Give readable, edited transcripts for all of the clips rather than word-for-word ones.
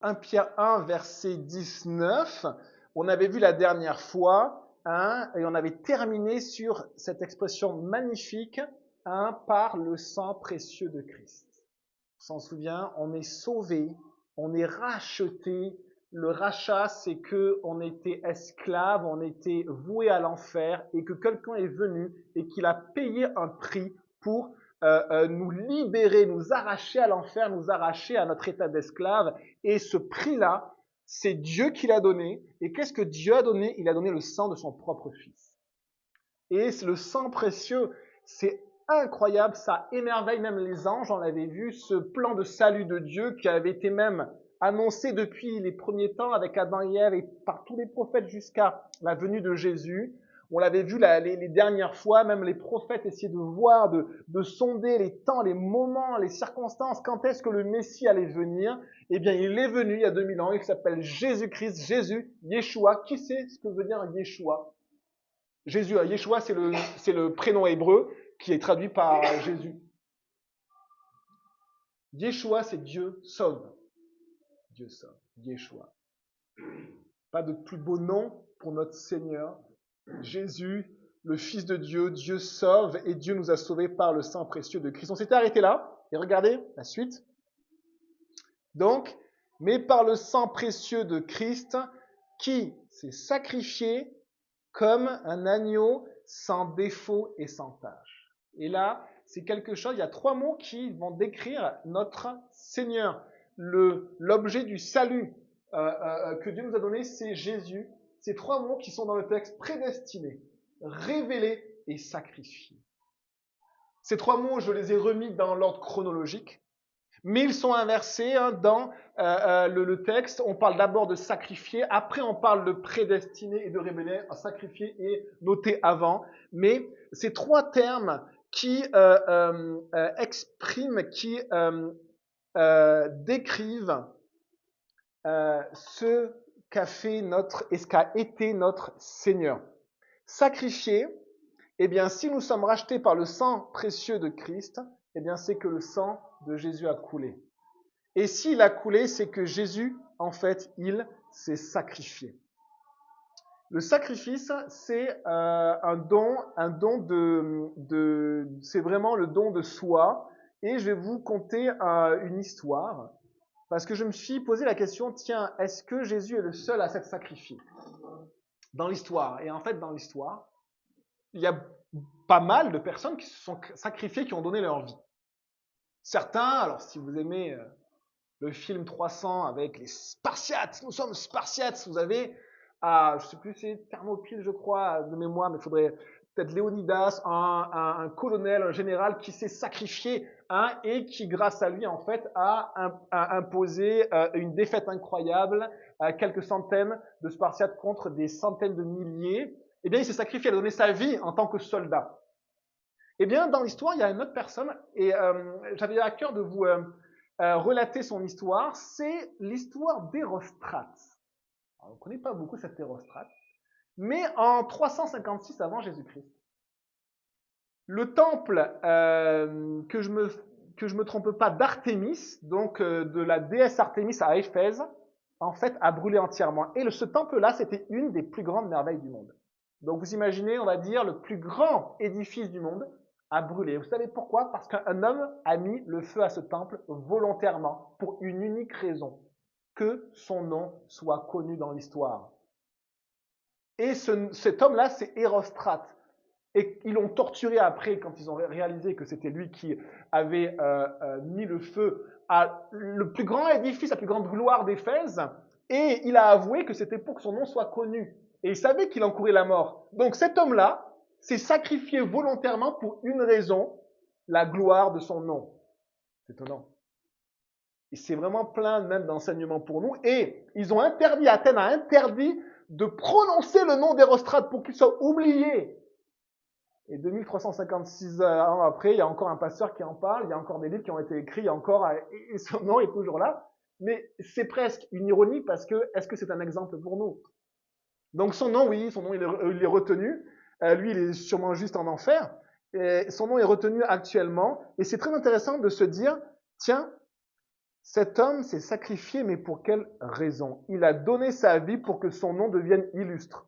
1 Pierre 1, verset 19. On avait vu la dernière fois, hein, et on avait terminé sur cette expression magnifique, hein, par le sang précieux de Christ. On s'en souvient, on est sauvé, on est racheté. Le rachat, c'est que on était esclave, on était voué à l'enfer, et que quelqu'un est venu et qu'il a payé un prix pour nous libérer, nous arracher à l'enfer, nous arracher à notre état d'esclave. Et ce prix-là, c'est Dieu qui l'a donné. Et qu'est-ce que Dieu a donné? Il a donné le sang de son propre Fils. Et le sang précieux, c'est incroyable, ça émerveille même les anges. On avait vu ce plan de salut de Dieu qui avait été même annoncé depuis les premiers temps avec Adam et Ève et par tous les prophètes jusqu'à la venue de Jésus. On l'avait vu les dernières fois, même les prophètes essayaient de voir, de sonder les temps, les moments, les circonstances, quand est-ce que le Messie allait venir. Eh bien, il est venu il y a 2000 ans, il s'appelle Jésus-Christ, Jésus, Yeshua. Qui sait ce que veut dire Yeshua? Jésus, Yeshua, c'est le prénom hébreu qui est traduit par Jésus. Yeshua, c'est Dieu sauve. Dieu sauve. Yeshua. Pas de plus beau nom pour notre Seigneur. Jésus, le Fils de Dieu, Dieu sauve et Dieu nous a sauvés par le sang précieux de Christ. On s'était arrêté là et regardez la suite. Donc, mais par le sang précieux de Christ qui s'est sacrifié comme un agneau sans défaut et sans tache. Et là, c'est quelque chose, il y a 3 mots qui vont décrire notre Seigneur. L'objet du salut que Dieu nous a donné, c'est Jésus. Ces 3 mots qui sont dans le texte: prédestiné, révélé et sacrifié. Ces 3 mots, je les ai remis dans l'ordre chronologique, mais ils sont inversés, hein, dans le texte. On parle d'abord de sacrifier, après on parle de prédestiner et de révéler. Sacrifier est noté avant, mais ces 3 termes qui expriment, qui décrivent ce qu'a fait et ce qu'a été notre Seigneur. Sacrifier, eh bien, si nous sommes rachetés par le sang précieux de Christ, eh bien, c'est que le sang de Jésus a coulé. Et s'il a coulé, c'est que Jésus, en fait, il s'est sacrifié. Le sacrifice, c'est un don c'est vraiment le don de soi. Et je vais vous conter une histoire, parce que je me suis posé la question, tiens, est-ce que Jésus est le seul à s'être sacrifié dans l'histoire? Et en fait, dans l'histoire, il y a pas mal de personnes qui se sont sacrifiées, qui ont donné leur vie. Certains, alors si vous aimez le film 300 avec les Spartiates, nous sommes Spartiates, vous avez, je ne sais plus, c'est Thermopyle, je crois, de mémoire, mais il faudrait peut-être Léonidas, un colonel, un général qui s'est sacrifié, hein, et qui, grâce à lui, en fait, a imposé une défaite incroyable à quelques centaines de Spartiates contre des centaines de milliers. Eh bien, il s'est sacrifié, il a donné sa vie en tant que soldat. Eh bien, dans l'histoire, il y a une autre personne, et j'avais à cœur de vous relater son histoire. C'est l'histoire d'Hérostrate. On ne connaît pas beaucoup cet Hérostrate, mais en 356 avant Jésus-Christ, le temple, que je me trompe pas, d'Artémis, donc de la déesse Artémis à Éphèse, en fait, a brûlé entièrement. Et ce temple-là, c'était une des plus grandes merveilles du monde. Donc vous imaginez, on va dire, le plus grand édifice du monde a brûlé. Vous savez pourquoi? Parce qu'un homme a mis le feu à ce temple volontairement, pour une unique raison: que son nom soit connu dans l'histoire. Et cet homme-là, c'est Hérostrate. Et ils l'ont torturé après, quand ils ont réalisé que c'était lui qui avait mis le feu à le plus grand édifice, la plus grande gloire d'Éphèse. Et il a avoué que c'était pour que son nom soit connu. Et il savait qu'il encourait la mort. Donc cet homme-là s'est sacrifié volontairement pour une raison: la gloire de son nom. C'est étonnant. Et c'est vraiment plein même d'enseignements pour nous. Et ils ont interdit, Athènes a interdit de prononcer le nom d'Hérostrate pour qu'il soit oublié. Et 2356 ans après, il y a encore un pasteur qui en parle, il y a encore des livres qui ont été écrits, il y a encore, et son nom est toujours là. Mais c'est presque une ironie, parce que est-ce que c'est un exemple pour nous? Donc son nom, oui, son nom il est retenu. Lui, il est sûrement juste en enfer. Et son nom est retenu actuellement. Et c'est très intéressant de se dire, tiens, Cet homme s'est sacrifié, mais pour quelle raison? Il a donné sa vie pour que son nom devienne illustre.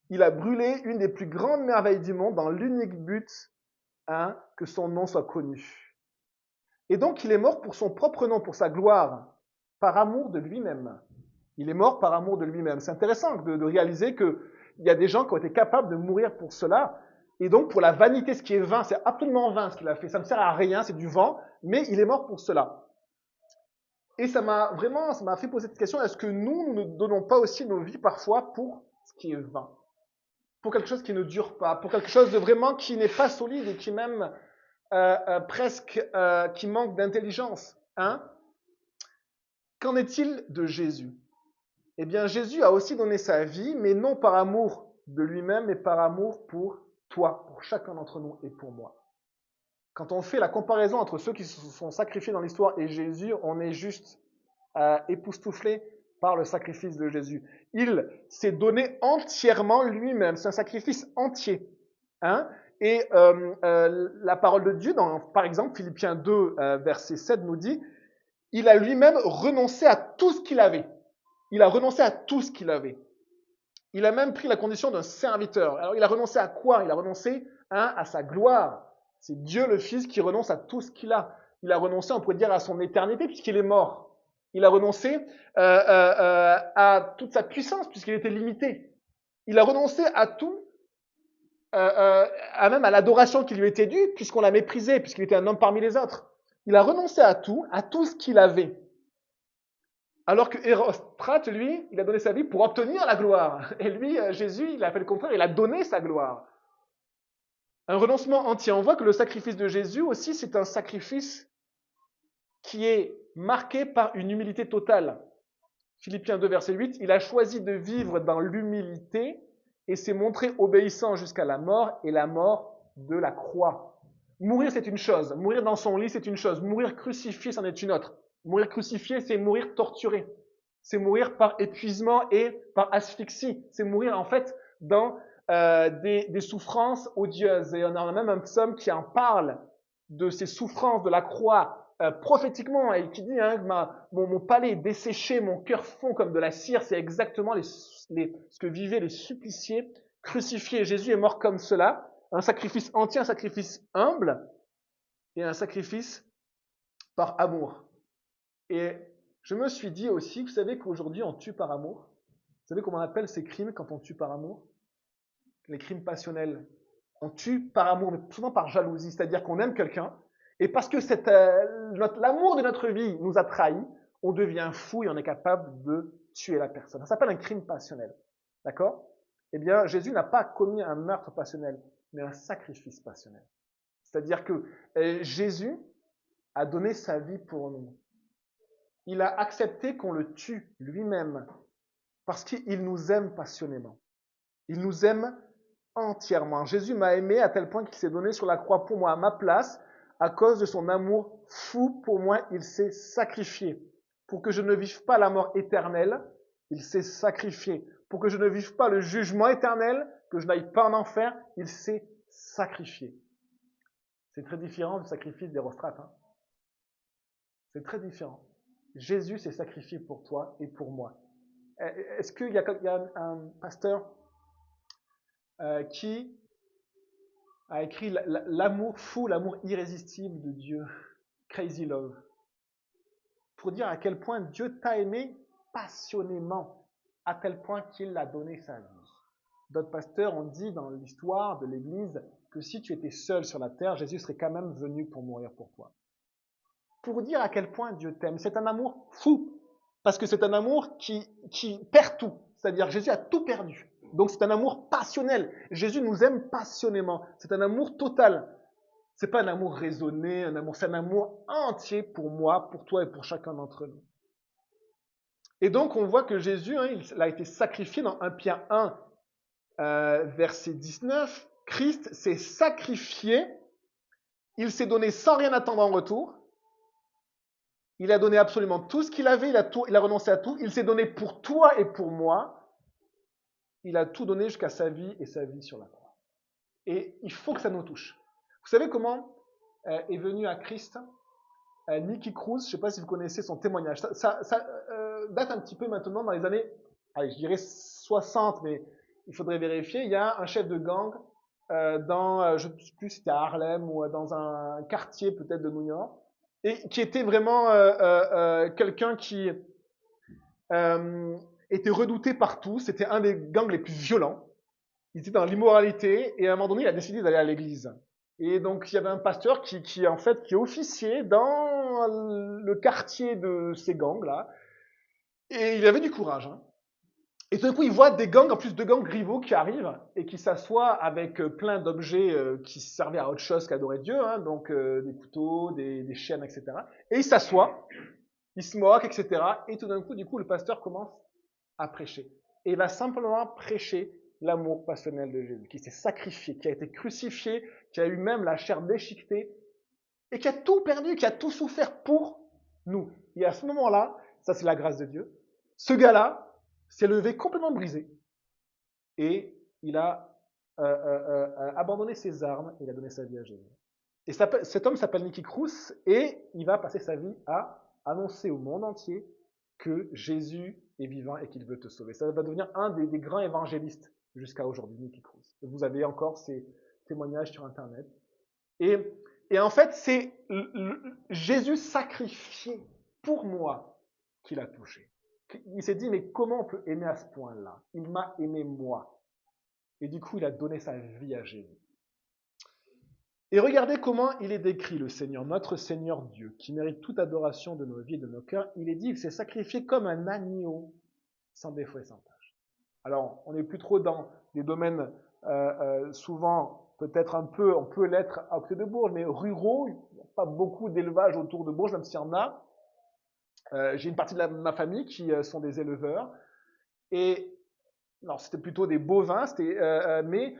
Il a brûlé une des plus grandes merveilles du monde dans l'unique but, que son nom soit connu. Et donc, il est mort pour son propre nom, pour sa gloire, par amour de lui-même. Il est mort par amour de lui-même. C'est intéressant de réaliser qu'il y a des gens qui ont été capables de mourir pour cela. Et donc, pour la vanité, ce qui est vain, c'est absolument vain ce qu'il a fait. Ça ne sert à rien, c'est du vent, mais il est mort pour cela. Et ça m'a fait poser cette question, est-ce que nous ne donnons pas aussi nos vies parfois pour ce qui est vain? Pour quelque chose qui ne dure pas, pour quelque chose de vraiment qui n'est pas solide et qui même presque qui manque d'intelligence. Qu'en est-il de Jésus? Eh bien, Jésus a aussi donné sa vie, mais non par amour de lui-même, mais par amour pour toi, pour chacun d'entre nous et pour moi. Quand on fait la comparaison entre ceux qui se sont sacrifiés dans l'histoire et Jésus, on est juste époustouflé par le sacrifice de Jésus. Il s'est donné entièrement lui-même. C'est un sacrifice entier. Et la parole de Dieu, par exemple, Philippiens 2, verset 7 nous dit, il a lui-même renoncé à tout ce qu'il avait. Il a renoncé à tout ce qu'il avait. Il a même pris la condition d'un serviteur. Alors, il a renoncé à quoi? Il a renoncé à sa gloire. C'est Dieu le Fils qui renonce à tout ce qu'il a. Il a renoncé, on pourrait dire, à son éternité puisqu'il est mort. Il a renoncé à toute sa puissance puisqu'il était limité. Il a renoncé à tout, même à l'adoration qui lui était due puisqu'on l'a méprisé, puisqu'il était un homme parmi les autres. Il a renoncé à tout ce qu'il avait. Alors que Érostrate, lui, il a donné sa vie pour obtenir la gloire. Et lui, Jésus, il a fait le contraire, il a donné sa gloire. Un renoncement entier. On voit que le sacrifice de Jésus aussi, c'est un sacrifice qui est marqué par une humilité totale. Philippiens 2, verset 8, il a choisi de vivre dans l'humilité et s'est montré obéissant jusqu'à la mort et la mort de la croix. Mourir, c'est une chose. Mourir dans son lit, c'est une chose. Mourir crucifié, c'en est une autre. Mourir crucifié, c'est mourir torturé. C'est mourir par épuisement et par asphyxie. C'est mourir en fait dans des souffrances odieuses. Et on a même un psaume qui en parle de ces souffrances de la croix prophétiquement et qui dit mon palais est desséché, mon cœur fond comme de la cire. C'est exactement ce que vivaient les suppliciés crucifiés. Jésus est mort comme cela. Un sacrifice entier, un sacrifice humble et un sacrifice par amour. Et je me suis dit aussi, vous savez qu'aujourd'hui on tue par amour. Vous savez comment on appelle ces crimes quand on tue par amour? Les crimes passionnels. On tue par amour, mais souvent par jalousie, c'est-à-dire qu'on aime quelqu'un, et parce que l'amour de notre vie nous a trahis, on devient fou et on est capable de tuer la personne. Ça s'appelle un crime passionnel. D'accord? Eh bien, Jésus n'a pas commis un meurtre passionnel, mais un sacrifice passionnel. C'est-à-dire que Jésus a donné sa vie pour nous. Il a accepté qu'on le tue lui-même parce qu'il nous aime passionnément. Il nous aime entièrement. Jésus m'a aimé à tel point qu'il s'est donné sur la croix pour moi à ma place. À cause de son amour fou pour moi, il s'est sacrifié. Pour que je ne vive pas la mort éternelle, il s'est sacrifié. Pour que je ne vive pas le jugement éternel, que je n'aille pas en enfer, il s'est sacrifié. C'est très différent du sacrifice d'Érostrate. C'est très différent. Jésus s'est sacrifié pour toi et pour moi. Est-ce qu'il y a un pasteur qui a écrit l'amour fou, l'amour irrésistible de Dieu, Crazy Love, pour dire à quel point Dieu t'a aimé passionnément, à tel point qu'il a donné sa vie. D'autres pasteurs ont dit dans l'histoire de l'Église que si tu étais seul sur la terre, Jésus serait quand même venu pour mourir pour toi. Pour dire à quel point Dieu t'aime. C'est un amour fou, parce que c'est un amour qui perd tout. C'est-à-dire Jésus a tout perdu. Donc c'est un amour passionnel. Jésus nous aime passionnément. C'est un amour total. C'est pas un amour raisonné, c'est un amour entier pour moi, pour toi et pour chacun d'entre nous. Et donc on voit que Jésus, il a été sacrifié dans 1 Pierre 1, verset 19. Christ s'est sacrifié, il s'est donné sans rien attendre en retour. Il a donné absolument tout ce qu'il avait, il a renoncé à tout. Il s'est donné pour toi et pour moi. Il a tout donné jusqu'à sa vie et sa vie sur la croix. Et il faut que ça nous touche. Vous savez comment est venu à Christ Nicky Cruz, je ne sais pas si vous connaissez son témoignage. Ça date un petit peu maintenant dans les années, allez, je dirais 60, mais il faudrait vérifier. Il y a un chef de gang je ne sais plus si c'était à Harlem ou dans un quartier peut-être de New York, et qui était vraiment quelqu'un qui euh, était redouté partout. C'était un des gangs les plus violents. Il était dans l'immoralité et à un moment donné, il a décidé d'aller à l'église. Et donc, il y avait un pasteur en fait, qui officiait dans le quartier de ces gangs-là. Et il avait du courage, hein. Et tout d'un coup, il voit des gangs, en plus de gangs rivaux qui arrivent et qui s'assoient avec plein d'objets qui servaient à autre chose qu'adorer Dieu, hein, donc des couteaux, des chaînes, etc. Et il s'assoit, il se moque, etc. Et tout d'un coup, le pasteur commence à prêcher. Et il va simplement prêcher l'amour passionnel de Jésus, qui s'est sacrifié, qui a été crucifié, qui a eu même la chair déchiquetée, et qui a tout perdu, qui a tout souffert pour nous. Et à ce moment-là, ça c'est la grâce de Dieu, ce gars-là s'est levé complètement brisé, et il a abandonné ses armes, et il a donné sa vie à Jésus. Et cet homme s'appelle Nicky Cruz, et il va passer sa vie à annoncer au monde entier que Jésus est vivant et qu'il veut te sauver. Ça va devenir un des grands évangélistes jusqu'à aujourd'hui, Nicky Cruz. Vous avez encore ces témoignages sur Internet. Et, et en fait, c'est Jésus sacrifié pour moi qui l'a touché. Il s'est dit, mais comment on peut aimer à ce point-là? Il m'a aimé moi. Et du coup, il a donné sa vie à Jésus. Et regardez comment il est décrit, le Seigneur, notre Seigneur Dieu, qui mérite toute adoration de nos vies et de nos cœurs. Il est dit, il s'est sacrifié comme un agneau, sans défaut et sans tâche. Alors, on n'est plus trop dans des domaines souvent, peut-être un peu, on peut l'être à côté de Bourges, mais ruraux, il n'y a pas beaucoup d'élevage autour de Bourges, même s'il y en a. J'ai une partie de ma famille qui sont des éleveurs. Et non, c'était plutôt des bovins, mais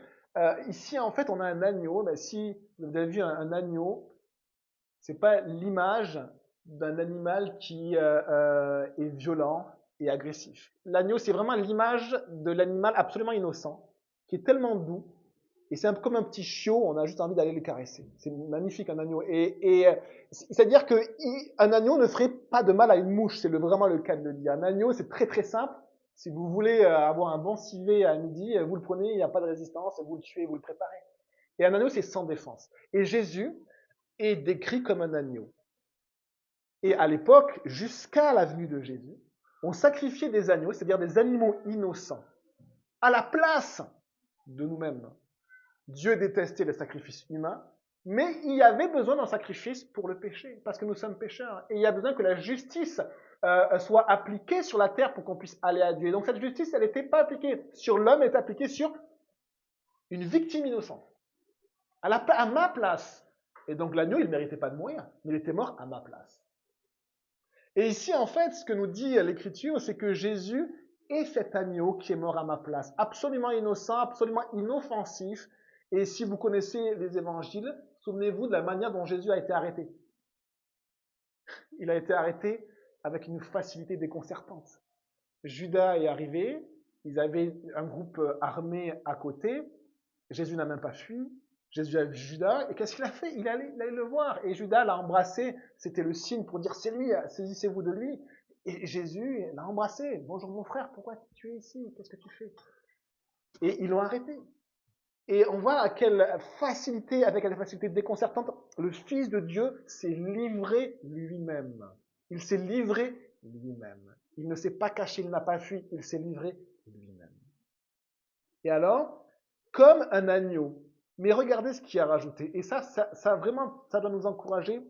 ici, en fait, on a un agneau. Ben, si vous avez vu un agneau, c'est pas l'image d'un animal qui est violent et agressif. L'agneau, c'est vraiment l'image de l'animal absolument innocent, qui est tellement doux, et c'est comme un petit chiot, on a juste envie d'aller le caresser. C'est magnifique un agneau. C'est-à-dire qu'un agneau ne ferait pas de mal à une mouche, c'est vraiment le cas de le dire. Un agneau, c'est très très simple. Si vous voulez avoir un bon civet à midi, vous le prenez, il n'y a pas de résistance, vous le tuez, vous le préparez. Et un agneau, c'est sans défense. Et Jésus est décrit comme un agneau. Et à l'époque, jusqu'à la venue de Jésus, on sacrifiait des agneaux, c'est-à-dire des animaux innocents, à la place de nous-mêmes. Dieu détestait le sacrifice humain, mais il y avait besoin d'un sacrifice pour le péché, parce que nous sommes pécheurs. Et il y a besoin que la justice soit appliquée sur la terre pour qu'on puisse aller à Dieu. Et donc cette justice, elle n'était pas appliquée sur l'homme, elle était appliquée sur une victime innocente, à ma place. Et donc l'agneau, il ne méritait pas de mourir, mais il était mort à ma place. Et ici, en fait, ce que nous dit l'Écriture, c'est que Jésus est cet agneau qui est mort à ma place, absolument innocent, absolument inoffensif. Et si vous connaissez les évangiles, souvenez-vous de la manière dont Jésus a été arrêté. Il a été arrêté avec une facilité déconcertante. Judas est arrivé, ils avaient un groupe armé à côté, Jésus n'a même pas fui, Jésus a vu Judas, et qu'est-ce qu'il a fait? Il allait le voir, et Judas l'a embrassé, c'était le signe pour dire c'est lui, saisissez-vous de lui. Et Jésus l'a embrassé, bonjour mon frère, pourquoi tu es ici? Qu'est-ce que tu fais? Et ils l'ont arrêté. Et on voit avec quelle facilité déconcertante, le Fils de Dieu s'est livré lui-même. Il s'est livré lui-même. Il ne s'est pas caché, il n'a pas fui, il s'est livré lui-même. Et alors, comme un agneau, mais regardez ce qu'il a rajouté. Et ça vraiment, ça doit nous encourager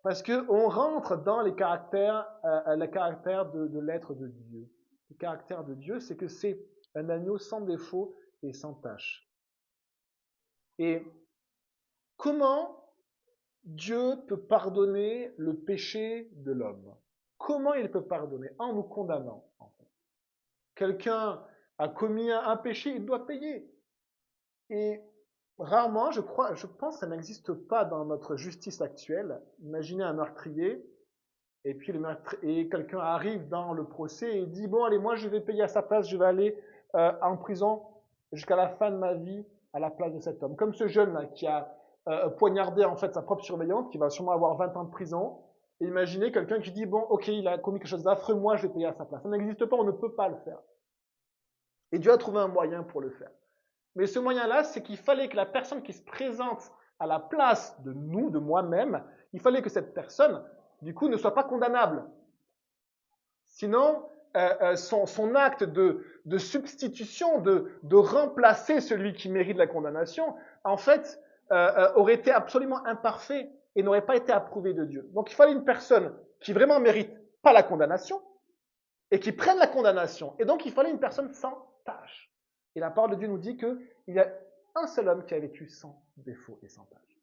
parce qu'on rentre dans les caractères de l'être de Dieu. Le caractère de Dieu, c'est que c'est un agneau sans défaut et sans tache. Et comment Dieu peut pardonner le péché de l'homme? Comment il peut pardonner? En nous condamnant. En fait. Quelqu'un a commis un péché, il doit payer. Et rarement, je pense que ça n'existe pas dans notre justice actuelle. Imaginez un meurtrier, et puis quelqu'un arrive dans le procès et dit, bon allez, moi je vais payer à sa place, je vais aller en prison jusqu'à la fin de ma vie à la place de cet homme. Comme ce jeune là qui a poignardé en fait sa propre surveillante, qui va sûrement avoir 20 ans de prison, Et imaginez quelqu'un qui dit, bon, ok, il a commis quelque chose d'affreux, moi je vais payer à sa place. Ça n'existe pas, on ne peut pas le faire. Et Dieu a trouvé un moyen pour le faire. Mais ce moyen-là, c'est qu'il fallait que la personne qui se présente à la place de nous, de moi-même, il fallait que cette personne, du coup, ne soit pas condamnable. Sinon, son acte de substitution, de remplacer celui qui mérite la condamnation, en fait, aurait été absolument imparfait et n'aurait pas été approuvé de Dieu. Donc il fallait une personne qui vraiment mérite pas la condamnation et qui prenne la condamnation. Et donc il fallait une personne sans tâche. Et la parole de Dieu nous dit qu'il y a un seul homme qui a vécu sans défaut et sans tâche.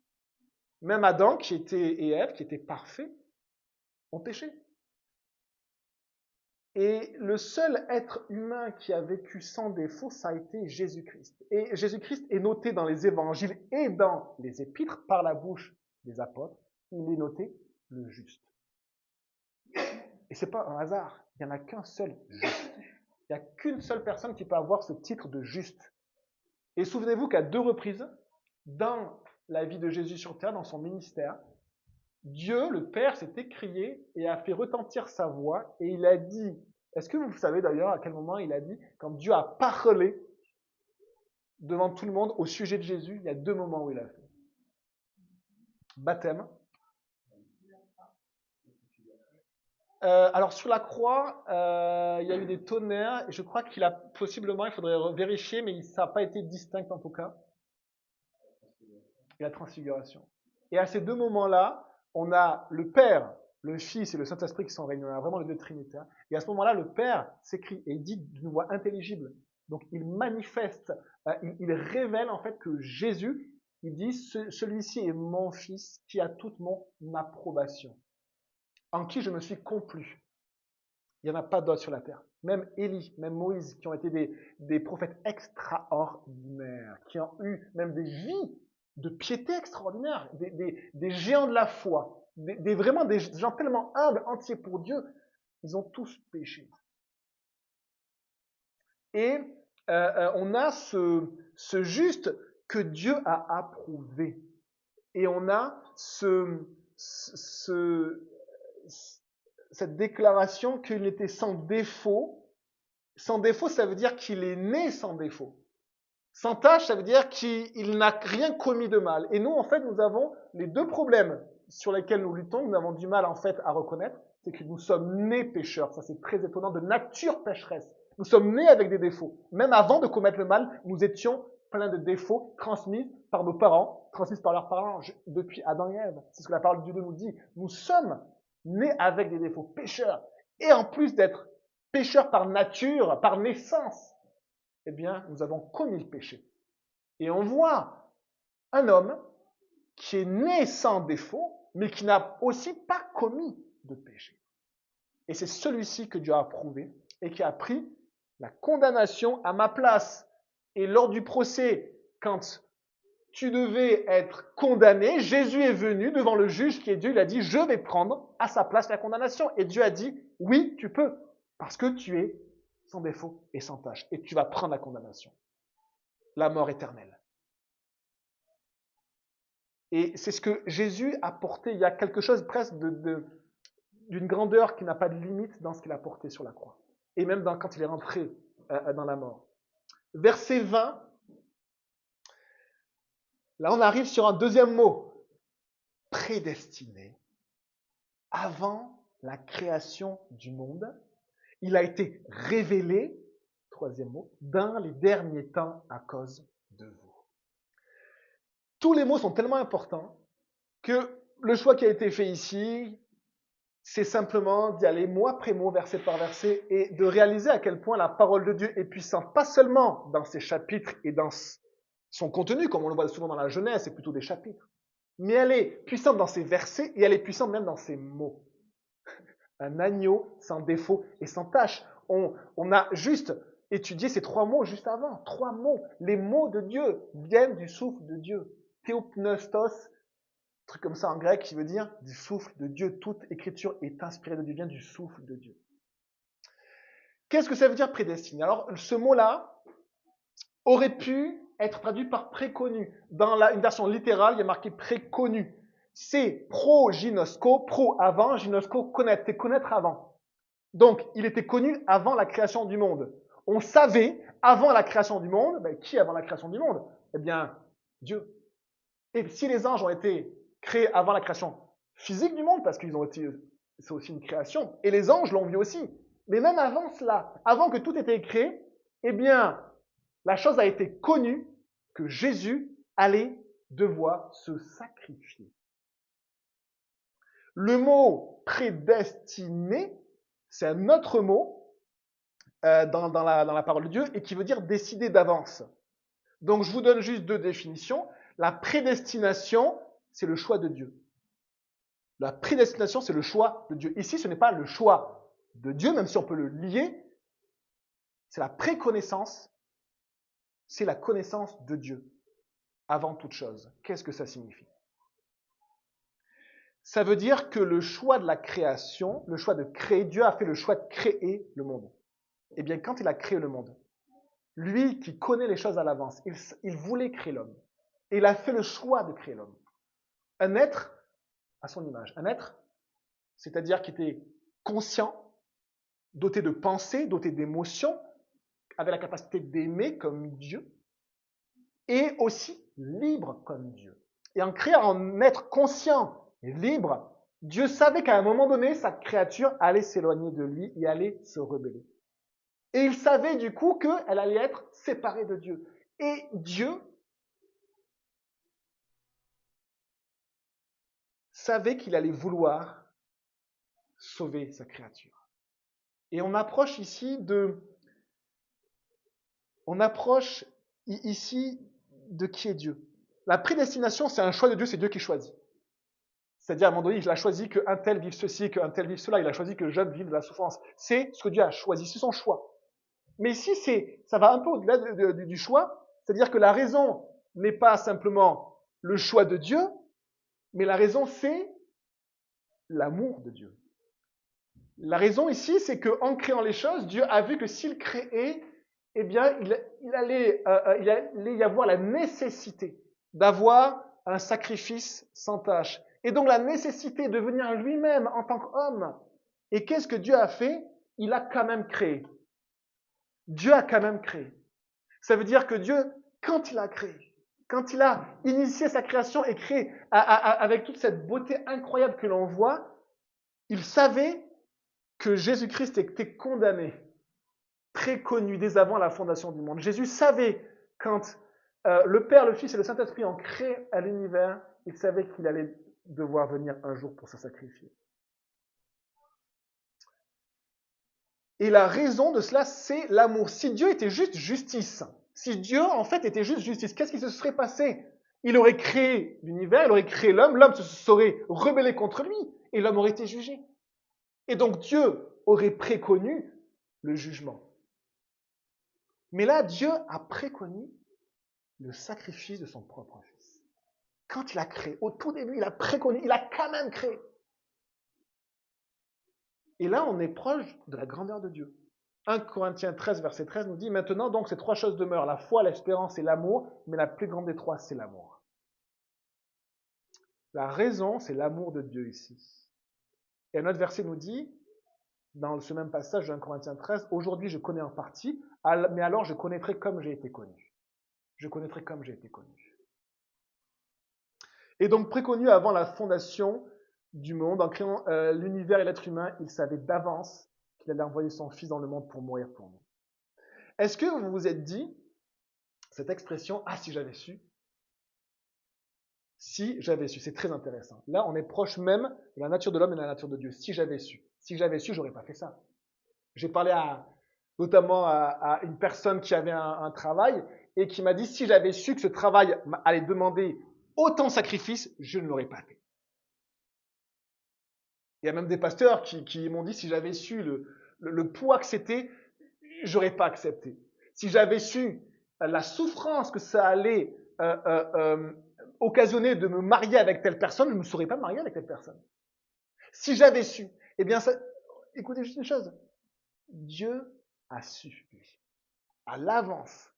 Même Adam et Ève, qui étaient parfaits, ont péché. Et le seul être humain qui a vécu sans défaut, ça a été Jésus-Christ. Et Jésus-Christ est noté dans les évangiles et dans les épîtres par la bouche des apôtres. Il est noté le juste. Et ce n'est pas un hasard. Il n'y en a qu'un seul juste. Il n'y a qu'une seule personne qui peut avoir ce titre de juste. Et souvenez-vous qu'à 2 reprises, dans la vie de Jésus sur terre, dans son ministère, Dieu, le Père, s'est écrié et a fait retentir sa voix et il a dit, est-ce que vous savez d'ailleurs à quel moment il a dit, quand Dieu a parlé devant tout le monde au sujet de Jésus, il y a 2 moments où il a fait. Baptême. Alors sur la croix, il y a eu des tonnerres et je crois qu'il a possiblement, il faudrait vérifier, mais ça n'a pas été distinct en tout cas. Et la transfiguration. Et à ces 2 moments-là, on a le Père, le Fils et le Saint-Esprit qui sont réunis. On a vraiment les 2 Trinitaires. Et à ce moment-là, le Père s'écrit et il dit d'une voix intelligible. Donc il manifeste, il révèle en fait que Jésus, il dit, celui-ci est mon Fils qui a toute mon approbation, en qui je me suis complu. Il n'y en a pas d'autres sur la terre. Même Élie, même Moïse, qui ont été des prophètes extraordinaires, qui ont eu même des vies de piété extraordinaire, des géants de la foi, vraiment des gens tellement humbles, entiers pour Dieu, ils ont tous péché. Et on a ce juste que Dieu a approuvé. Et on a cette déclaration qu'il était sans défaut. Sans défaut, ça veut dire qu'il est né sans défaut. Sans tâche, ça veut dire qu'il n'a rien commis de mal. Et nous, en fait, nous avons les 2 problèmes sur lesquels nous luttons, nous avons du mal, en fait, à reconnaître, c'est que nous sommes nés pécheurs. Ça, c'est très étonnant, de nature pécheresse. Nous sommes nés avec des défauts. Même avant de commettre le mal, nous étions pleins de défauts transmis par nos parents, transmis par leurs parents, depuis Adam et Ève. C'est ce que la parole de Dieu nous dit. Nous sommes nés avec des défauts, pécheurs. Et en plus d'être pécheurs par nature, par naissance, eh bien, nous avons commis le péché. Et on voit un homme qui est né sans défaut, mais qui n'a aussi pas commis de péché. Et c'est celui-ci que Dieu a approuvé et qui a pris la condamnation à ma place. Et lors du procès, quand tu devais être condamné, Jésus est venu devant le juge qui est Dieu, il a dit, je vais prendre à sa place la condamnation. Et Dieu a dit, oui, tu peux, parce que tu es sans défaut et sans tâche. Et tu vas prendre la condamnation. La mort éternelle. Et c'est ce que Jésus a porté. Il y a quelque chose presque d'une grandeur qui n'a pas de limite dans ce qu'il a porté sur la croix. Et même quand il est rentré dans la mort. Verset 20. Là, on arrive sur un deuxième mot. Prédestiné. Avant la création du monde, il a été révélé, troisième mot, dans les derniers temps à cause de vous. Tous les mots sont tellement importants que le choix qui a été fait ici, c'est simplement d'y aller mot après mot, verset par verset, et de réaliser à quel point la parole de Dieu est puissante, pas seulement dans ses chapitres et dans son contenu, comme on le voit souvent dans la Genèse, c'est plutôt des chapitres, mais elle est puissante dans ses versets et elle est puissante même dans ses mots. Un agneau sans défaut et sans tâche. On a juste étudié ces 3 mots juste avant. 3 mots. Les mots de Dieu viennent du souffle de Dieu. Théopneustos, truc comme ça en grec qui veut dire du souffle de Dieu. Toute écriture est inspirée de Dieu, vient du souffle de Dieu. Qu'est-ce que ça veut dire prédestiné? Alors, ce mot-là aurait pu être traduit par préconnu. Dans une version littérale, il y a marqué préconnu. c'est pro-gynosco, pro avant, gynosco connaître, c'est connaître avant. Donc, il était connu avant la création du monde. On savait, avant la création du monde, qui avant la création du monde? Eh bien, Dieu. Et si les anges ont été créés avant la création physique du monde, parce qu'ils ont été, c'est aussi une création, et les anges l'ont vu aussi. Mais même avant cela, avant que tout ait été créé, eh bien, la chose a été connue que Jésus allait devoir se sacrifier. Le mot prédestiné, c'est un autre mot dans la parole de Dieu et qui veut dire décider d'avance. Donc, je vous donne juste deux définitions. La prédestination, c'est le choix de Dieu. La prédestination, c'est le choix de Dieu. Ici, ce n'est pas le choix de Dieu, même si on peut le lier. C'est la préconnaissance, c'est la connaissance de Dieu avant toute chose. Qu'est-ce que ça signifie? Ça veut dire que le choix de la création, le choix de créer, Dieu a fait le choix de créer le monde. Eh bien, quand il a créé le monde, lui qui connaît les choses à l'avance, il voulait créer l'homme. Et il a fait le choix de créer l'homme. Un être à son image. Un être, c'est-à-dire qui était conscient, doté de pensée, doté d'émotions, avait la capacité d'aimer comme Dieu, et aussi libre comme Dieu. Et en créant un être conscient et libre, Dieu savait qu'à un moment donné, sa créature allait s'éloigner de lui et allait se rebeller. Et il savait du coup qu'elle allait être séparée de Dieu. Et Dieu savait qu'il allait vouloir sauver sa créature. Et on approche ici qui est Dieu. La prédestination, c'est un choix de Dieu, c'est Dieu qui choisit. C'est-à-dire, à un moment donné, il a choisi qu'un tel vive ceci, qu'un tel vive cela, il a choisi que le jeune vive de la souffrance. C'est ce que Dieu a choisi, c'est son choix. Mais ici, ça va un peu au-delà du choix, c'est-à-dire que la raison n'est pas simplement le choix de Dieu, mais la raison, c'est l'amour de Dieu. La raison ici, c'est qu'en créant les choses, Dieu a vu que s'il créait, eh bien, il allait y avoir la nécessité d'avoir un sacrifice sans tâche. Et donc la nécessité de venir lui-même en tant qu'homme. Et qu'est-ce que Dieu a fait? Il a quand même créé. Dieu a quand même créé. Ça veut dire que Dieu, quand il a créé, quand il a initié sa création et créé avec toute cette beauté incroyable que l'on voit, il savait que Jésus-Christ était condamné, préconnu dès avant la fondation du monde. Jésus savait quand le Père, le Fils et le Saint-Esprit ont créé l'univers, il savait qu'il allait devoir venir un jour pour se sacrifier. Et la raison de cela, c'est l'amour. Si Dieu était juste justice, si Dieu en fait était juste justice, qu'est-ce qui se serait passé? Il aurait créé l'univers, il aurait créé l'homme se serait rebellé contre lui et l'homme aurait été jugé. Et donc Dieu aurait préconnu le jugement. Mais là, Dieu a préconnu le sacrifice de son propre fils. Quand il a créé, au tout début, il a préconnu, il a quand même créé. Et là, on est proche de la grandeur de Dieu. 1 Corinthiens 13, verset 13 nous dit, maintenant, donc, ces trois choses demeurent, la foi, l'espérance et l'amour, mais la plus grande des trois, c'est l'amour. La raison, c'est l'amour de Dieu ici. Et un autre verset nous dit, dans ce même passage de 1 Corinthiens 13, aujourd'hui je connais en partie, mais alors je connaîtrai comme j'ai été connu. Je connaîtrai comme j'ai été connu. Et donc préconnu avant la fondation du monde, en créant l'univers et l'être humain, il savait d'avance qu'il allait envoyer son Fils dans le monde pour mourir pour nous. Est-ce que vous vous êtes dit cette expression « Ah, si j'avais su ». Si j'avais su, c'est très intéressant. Là, on est proche même de la nature de l'homme et de la nature de Dieu. Si j'avais su. Si j'avais su, j'aurais pas fait ça. J'ai parlé notamment à une personne qui avait un travail et qui m'a dit si j'avais su que ce travail allait demander autant de sacrifices, je ne l'aurais pas fait. Il y a même des pasteurs qui m'ont dit si j'avais su le poids que c'était, j'aurais pas accepté. Si j'avais su la souffrance que ça allait occasionner de me marier avec telle personne, je ne me serais pas marié avec telle personne. Si j'avais su, eh bien, écoutez juste une chose. Dieu a su, lui, à l'avance.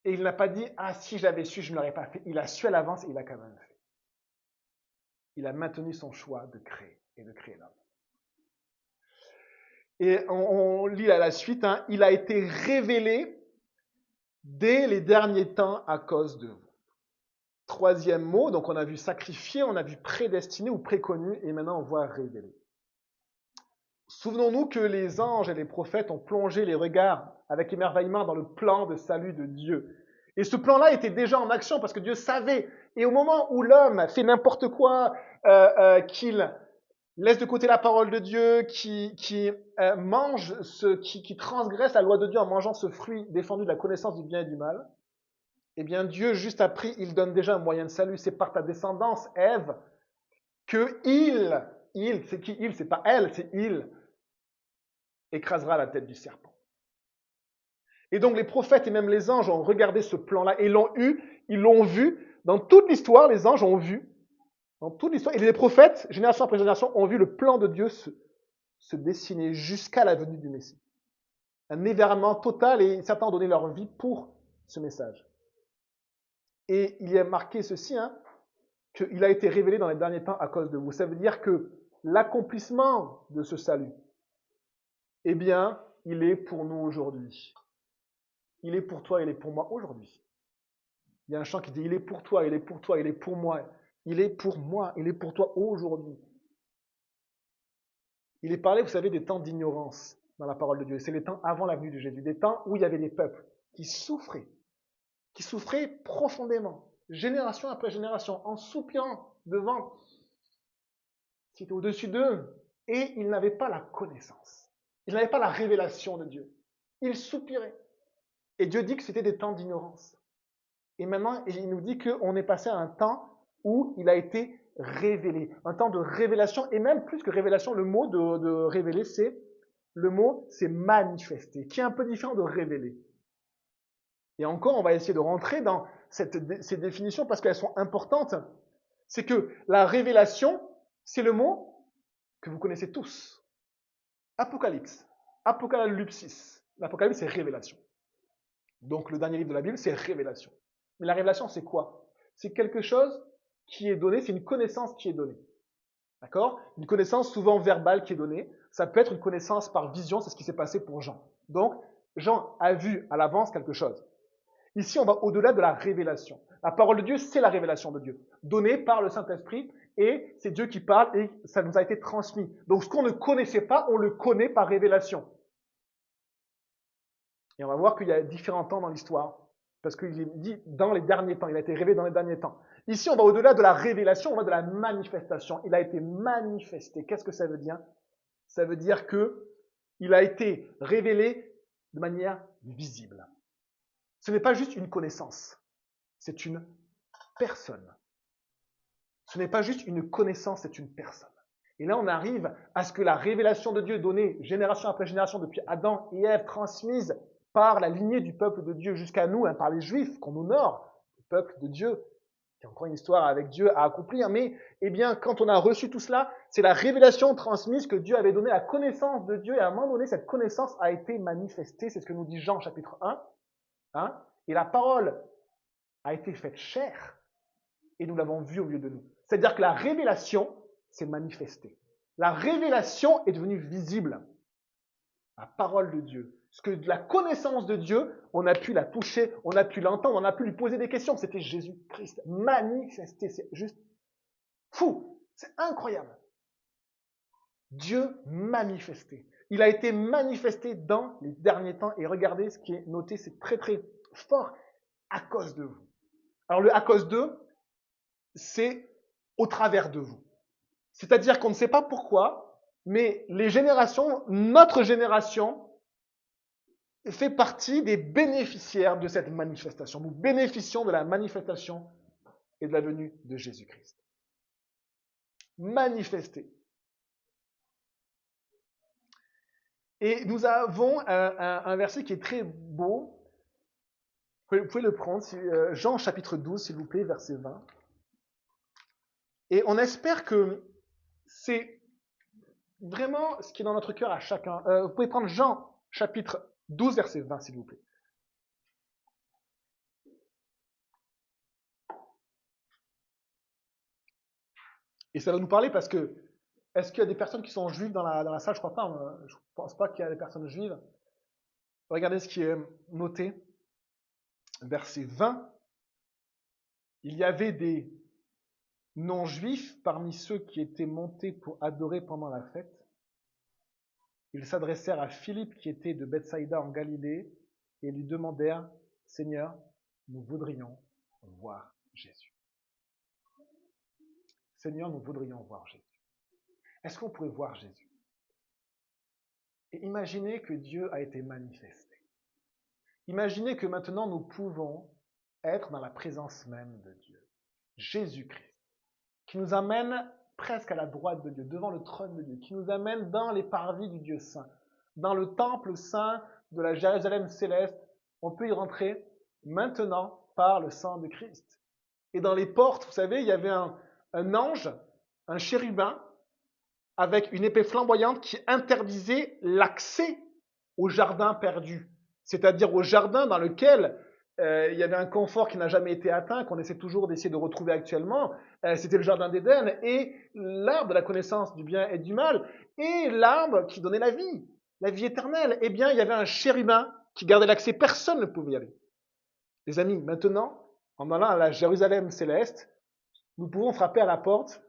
Et il n'a pas dit, ah, si j'avais su, je ne l'aurais pas fait. Il a su à l'avance et il a quand même fait. il a maintenu son choix de créer et de créer l'homme. Et on lit à la suite, hein, il a été révélé dès les derniers temps à cause de vous. Troisième mot, donc on a vu sacrifié, on a vu prédestiné ou préconnu, et maintenant on voit révélé. Souvenons-nous que les anges et les prophètes ont plongé les regards avec émerveillement dans le plan de salut de Dieu. Et ce plan-là était déjà en action parce que Dieu savait. Et au moment où l'homme fait n'importe quoi, qu'il laisse de côté la parole de Dieu, qui transgresse la loi de Dieu en mangeant ce fruit défendu de la connaissance du bien et du mal, eh bien Dieu, juste après, il donne déjà un moyen de salut. C'est par ta descendance, Ève, que c'est qui il, c'est pas elle, c'est il, écrasera la tête du serpent. Et donc les prophètes et même les anges ont regardé ce plan-là et l'ont eu, ils l'ont vu. Dans toute l'histoire, les anges ont vu, dans toute l'histoire, et les prophètes, génération après génération, ont vu le plan de Dieu se dessiner jusqu'à la venue du Messie. Un événement total, et certains ont donné leur vie pour ce message. Et il y a marqué ceci, hein, qu'il a été révélé dans les derniers temps à cause de vous. Ça veut dire que l'accomplissement de ce salut, eh bien, il est pour nous aujourd'hui. Il est pour toi, il est pour moi aujourd'hui. Il y a un chant qui dit, il est pour toi, il est pour toi, il est pour moi. Il est pour moi, il est pour toi aujourd'hui. Il est parlé, vous savez, des temps d'ignorance dans la parole de Dieu. C'est les temps avant la venue de Jésus, des temps où il y avait des peuples qui souffraient profondément, génération après génération, en soupirant devant ce qui était au-dessus d'eux, et ils n'avaient pas la connaissance. Ils n'avaient pas la révélation de Dieu. Ils soupiraient. Et Dieu dit que c'était des temps d'ignorance. Et maintenant, il nous dit qu'on est passé à un temps où il a été révélé. Un temps de révélation, et même plus que révélation, le mot de révéler, c'est manifester, qui est un peu différent de révéler. Et encore, on va essayer de rentrer dans ces définitions parce qu'elles sont importantes. C'est que la révélation, c'est le mot que vous connaissez tous. Apocalypse, apocalypsis. L'Apocalypse, c'est révélation. Donc, le dernier livre de la Bible, c'est révélation. Mais la révélation, c'est quoi? C'est quelque chose qui est donné, c'est une connaissance qui est donnée. D'accord? Une connaissance souvent verbale qui est donnée. Ça peut être une connaissance par vision, c'est ce qui s'est passé pour Jean. Donc, Jean a vu à l'avance quelque chose. Ici, on va au-delà de la révélation. La parole de Dieu, c'est la révélation de Dieu, donnée par le Saint-Esprit, et c'est Dieu qui parle, et ça nous a été transmis. Donc, ce qu'on ne connaissait pas, on le connaît par révélation. Et on va voir qu'il y a différents temps dans l'histoire, parce qu'il est dit dans les derniers temps, il a été révélé dans les derniers temps. Ici, on va au-delà de la révélation, on va de la manifestation. Il a été manifesté. Qu'est-ce que ça veut dire? Ça veut dire qu'il a été révélé de manière visible. Ce n'est pas juste une connaissance, c'est une personne. Ce n'est pas juste une connaissance, c'est une personne. Et là, on arrive à ce que la révélation de Dieu donnée génération après génération depuis Adam et Ève, transmise par la lignée du peuple de Dieu jusqu'à nous, hein, par les Juifs qu'on honore, le peuple de Dieu, qui a encore une histoire avec Dieu à accomplir. Mais, eh bien, quand on a reçu tout cela, c'est la révélation transmise que Dieu avait donnée, la connaissance de Dieu, et à un moment donné, cette connaissance a été manifestée. C'est ce que nous dit Jean chapitre 1. Hein, et la parole a été faite chair, et nous l'avons vue au milieu de nous. C'est-à-dire que la révélation s'est manifestée. La révélation est devenue visible. La parole de Dieu. Parce que la connaissance de Dieu, on a pu la toucher, on a pu l'entendre, on a pu lui poser des questions. C'était Jésus-Christ manifesté. C'est juste fou. C'est incroyable. Dieu manifesté. Il a été manifesté dans les derniers temps. Et regardez ce qui est noté, c'est très très fort, à cause de vous. Alors le à cause d'eux, c'est au travers de vous. C'est-à-dire qu'on ne sait pas pourquoi, mais les générations, notre génération, fait partie des bénéficiaires de cette manifestation. Nous bénéficions de la manifestation et de la venue de Jésus-Christ. Manifesté. Et nous avons un verset qui est très beau. Vous pouvez le prendre, Jean chapitre 12, s'il vous plaît, verset 20. Et on espère que c'est vraiment ce qui est dans notre cœur à chacun. Vous pouvez prendre Jean chapitre 12, verset 20, s'il vous plaît. Et ça va nous parler parce que, est-ce qu'il y a des personnes qui sont juives dans la salle? Je crois pas, hein. Je pense pas qu'il y a des personnes juives. Regardez ce qui est noté. Verset 20. Il y avait des non-juifs parmi ceux qui étaient montés pour adorer pendant la fête. Ils s'adressèrent à Philippe qui était de Bethsaïda en Galilée et lui demandèrent, Seigneur, nous voudrions voir Jésus. Seigneur, nous voudrions voir Jésus. Est-ce qu'on pourrait voir Jésus? Et imaginez que Dieu a été manifesté. Imaginez que maintenant nous pouvons être dans la présence même de Dieu. Jésus-Christ, qui nous amène presque à la droite de Dieu, devant le trône de Dieu, qui nous amène dans les parvis du Dieu saint, dans le temple saint de la Jérusalem céleste. On peut y rentrer maintenant par le sang de Christ. Et dans les portes, vous savez, il y avait un ange, un chérubin, avec une épée flamboyante qui interdisait l'accès au jardin perdu, c'est-à-dire au jardin dans lequel il y avait un confort qui n'a jamais été atteint, qu'on essaie toujours d'essayer de retrouver actuellement. C'était le jardin d'Éden et l'arbre de la connaissance du bien et du mal et l'arbre qui donnait la vie éternelle. Eh bien, il y avait un chérubin qui gardait l'accès, personne ne pouvait y aller. Les amis, maintenant, en allant à la Jérusalem céleste, nous pouvons frapper à la porte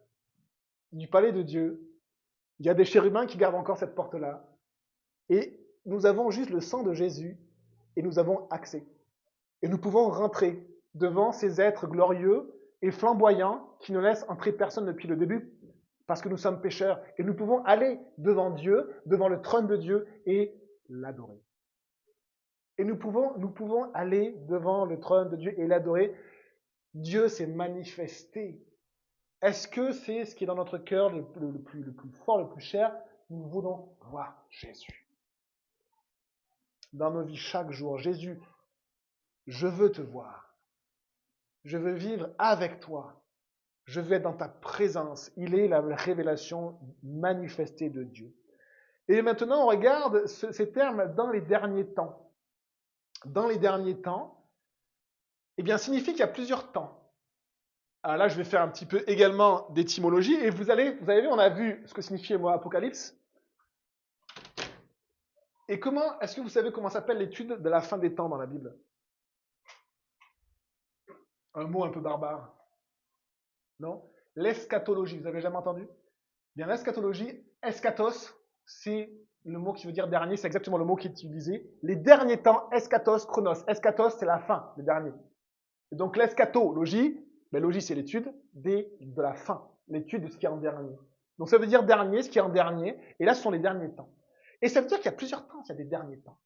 du palais de Dieu. Il y a des chérubins qui gardent encore cette porte-là. Et nous avons juste le sang de Jésus et nous avons accès. Et nous pouvons rentrer devant ces êtres glorieux et flamboyants qui ne laissent entrer personne depuis le début parce que nous sommes pécheurs. Et nous pouvons aller devant Dieu, devant le trône de Dieu et l'adorer. Et nous pouvons aller devant le trône de Dieu et l'adorer. Dieu s'est manifesté. Est-ce que c'est ce qui est dans notre cœur le plus fort, le plus cher? Nous voulons voir Jésus. Dans nos vies chaque jour, Jésus, je veux te voir. Je veux vivre avec toi. Je veux être dans ta présence. Il est la révélation manifestée de Dieu. Et maintenant, on regarde ces termes dans les derniers temps. Dans les derniers temps, eh bien, signifie qu'il y a plusieurs temps. Alors là, je vais faire un petit peu également d'étymologie. Et vous avez vu, on a vu ce que signifiait le mot Apocalypse. Et est-ce que vous savez comment s'appelle l'étude de la fin des temps dans la Bible? Un mot un peu barbare. Non? L'eschatologie, vous avez jamais entendu? Bien, l'eschatologie, eschatos, c'est le mot qui veut dire dernier, c'est exactement le mot qui est utilisé. Les derniers temps, eschatos, chronos. Eschatos, c'est la fin, le dernier. Et donc l'eschatologie, logie, c'est l'étude de la fin, l'étude de ce qui est en dernier. Donc ça veut dire dernier, ce qui est en dernier, et là ce sont les derniers temps. Et ça veut dire qu'il y a plusieurs temps, il y a des derniers temps.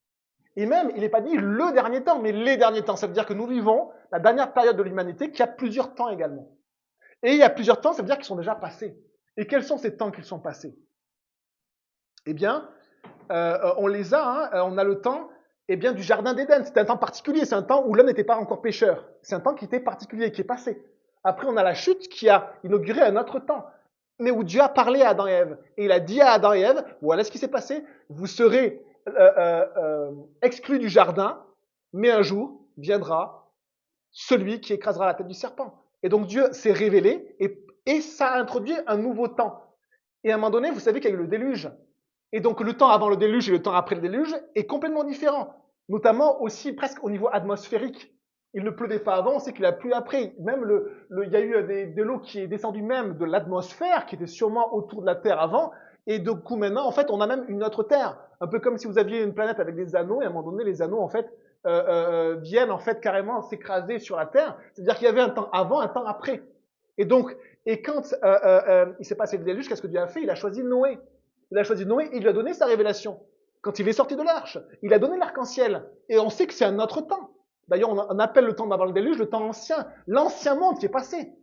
Et même, il n'est pas dit le dernier temps, mais les derniers temps. Ça veut dire que nous vivons la dernière période de l'humanité qui a plusieurs temps également. Et il y a plusieurs temps, ça veut dire qu'ils sont déjà passés. Et quels sont ces temps qui sont passés? Eh bien, on les a, hein, on a le temps du jardin d'Éden. C'est un temps particulier, c'est un temps où l'homme n'était pas encore pécheur. C'est un temps qui était particulier, qui est passé. Après, on a la chute qui a inauguré un autre temps, mais où Dieu a parlé à Adam et Ève. Et il a dit à Adam et Ève, voilà ce qui s'est passé, vous serez exclus du jardin, mais un jour viendra celui qui écrasera la tête du serpent. Et donc Dieu s'est révélé et ça a introduit un nouveau temps. Et à un moment donné, vous savez qu'il y a eu le déluge. Et donc le temps avant le déluge et le temps après le déluge est complètement différent. Notamment aussi presque au niveau atmosphérique. Il ne pleuvait pas avant, on sait qu'il a plu après. Même il y a eu de l'eau qui est descendue même de l'atmosphère, qui était sûrement autour de la Terre avant. Et du coup maintenant, en fait, on a même une autre Terre. Un peu comme si vous aviez une planète avec des anneaux, et à un moment donné, les anneaux, en fait, viennent en fait carrément s'écraser sur la Terre. C'est-à-dire qu'il y avait un temps avant, un temps après. Et donc, quand il s'est passé le déluge, qu'est-ce que Dieu a fait? Il a choisi Noé. Il a choisi Noé et il lui a donné sa révélation. Quand il est sorti de l'arche, il a donné l'arc-en-ciel. Et on sait que c'est un autre temps. D'ailleurs, on appelle le temps d'avant le déluge le temps ancien, l'ancien monde qui est passé.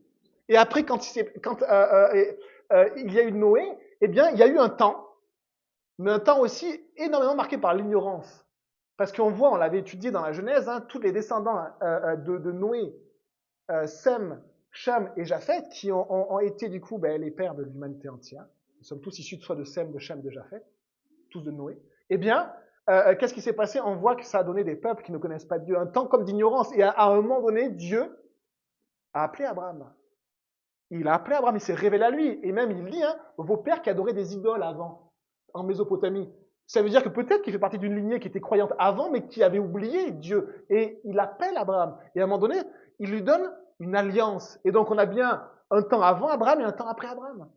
Et après, quand il y a eu Noé, eh bien, il y a eu un temps, mais un temps aussi énormément marqué par l'ignorance. Parce qu'on voit, on l'avait étudié dans la Genèse, hein, tous les descendants de Noé, Sem, Cham et Japheth, qui ont été du coup les pères de l'humanité entière. Nous sommes tous issus soit de Sem, de Cham, de Japheth, tous de Noé. Eh bien, qu'est-ce qui s'est passé? On voit que ça a donné des peuples qui ne connaissent pas Dieu, un temps comme d'ignorance. Et à un moment donné, Dieu a appelé Abraham. Il a appelé Abraham, il s'est révélé à lui. Et même, il dit, hein, vos pères qui adoraient des idoles avant, en Mésopotamie. Ça veut dire que peut-être qu'il fait partie d'une lignée qui était croyante avant, mais qui avait oublié Dieu. Et il appelle Abraham. Et à un moment donné, il lui donne une alliance. Et donc, on a bien un temps avant Abraham et un temps après Abraham.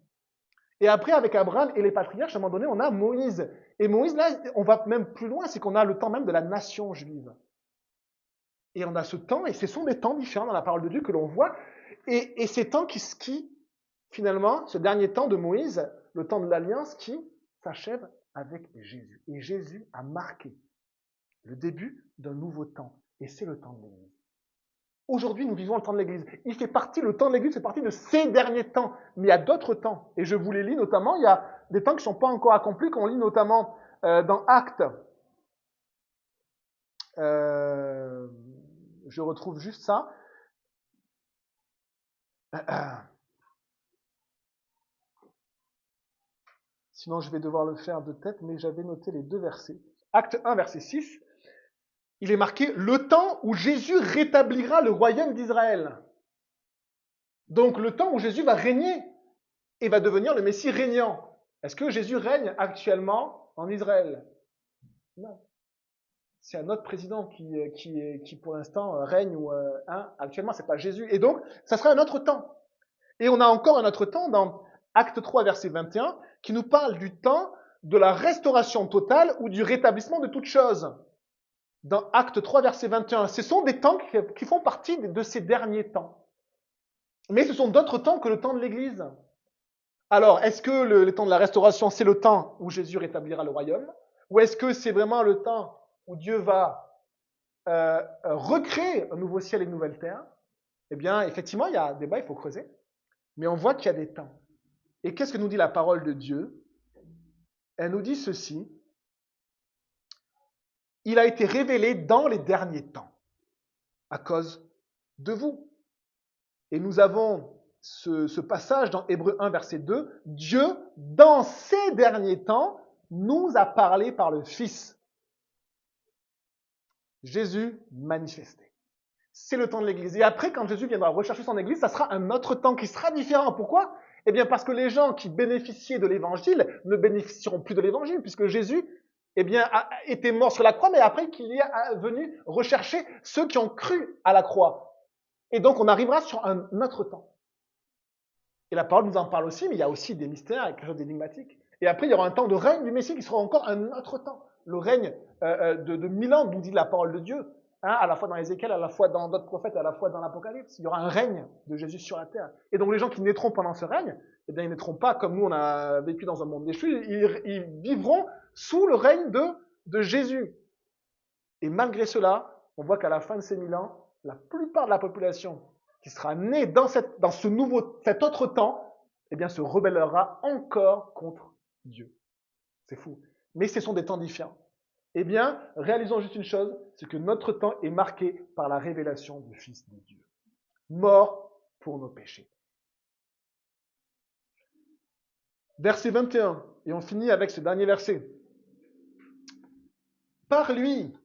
Et après, avec Abraham et les patriarches, à un moment donné, on a Moïse. Et Moïse, là, on va même plus loin, c'est qu'on a le temps même de la nation juive. Et on a ce temps, et ce sont des temps différents dans la parole de Dieu que l'on voit. Et ces temps qui, finalement, ce dernier temps de Moïse, le temps de l'alliance, qui s'achève avec Jésus. Et Jésus a marqué le début d'un nouveau temps. Et c'est le temps de l'Église. Aujourd'hui, nous vivons le temps de l'Église. Le temps de l'Église fait partie de ces derniers temps. Mais il y a d'autres temps. Et je vous les lis notamment. Il y a des temps qui ne sont pas encore accomplis, qu'on lit notamment dans Actes. Je retrouve juste ça. Sinon, je vais devoir le faire de tête, mais j'avais noté les 2 versets. Acte 1, verset 6. Il est marqué « Le temps où Jésus rétablira le royaume d'Israël ». Donc, le temps où Jésus va régner et va devenir le Messie régnant. Est-ce que Jésus règne actuellement en Israël? Non. C'est un autre président qui pour l'instant, règne. Actuellement, ce n'est pas Jésus. Et donc, ça sera un autre temps. Et on a encore un autre temps dans Acte 3, verset 21, qui nous parle du temps de la restauration totale ou du rétablissement de toutes choses. Dans Acte 3, verset 21, ce sont des temps qui font partie de ces derniers temps. Mais ce sont d'autres temps que le temps de l'Église. Alors, est-ce que le temps de la restauration, c'est le temps où Jésus rétablira le royaume? Ou est-ce que c'est vraiment le temps où Dieu va recréer un nouveau ciel et une nouvelle terre? Eh bien, effectivement, il y a un débat, il faut creuser. Mais on voit qu'il y a des temps. Et qu'est-ce que nous dit la parole de Dieu? Elle nous dit ceci. Il a été révélé dans les derniers temps, à cause de vous. Et nous avons ce passage dans Hébreux 1, verset 2. Dieu, dans ces derniers temps, nous a parlé par le Fils. Jésus manifesté. C'est le temps de l'Église. Et après, quand Jésus viendra rechercher son Église, ça sera un autre temps qui sera différent. Pourquoi? Eh bien, parce que les gens qui bénéficiaient de l'Évangile ne bénéficieront plus de l'Évangile, puisque Jésus, eh bien, a été mort sur la croix, mais après qu'il est venu rechercher ceux qui ont cru à la croix. Et donc, on arrivera sur un autre temps. Et la parole nous en parle aussi, mais il y a aussi des mystères, quelque chose d'énigmatique. Et après, il y aura un temps de règne du Messie qui sera encore un autre temps. Le règne de 1000 ans, nous dit la parole de Dieu. À la fois dans Ézéchiel, à la fois dans d'autres prophètes, à la fois dans l'Apocalypse. Il y aura un règne de Jésus sur la terre. Et donc les gens qui naîtront pendant ce règne, eh bien, ils naîtront pas comme nous on a vécu dans un monde déchu, ils vivront sous le règne de Jésus. Et malgré cela, on voit qu'à la fin de ces 1000 ans, la plupart de la population qui sera née dans cet autre temps, eh bien, se rebellera encore contre Dieu. C'est fou. Mais ce sont des temps différents. Eh bien, réalisons juste une chose, c'est que notre temps est marqué par la révélation du Fils de Dieu, mort pour nos péchés. Verset 21, et on finit avec ce dernier verset. Par lui,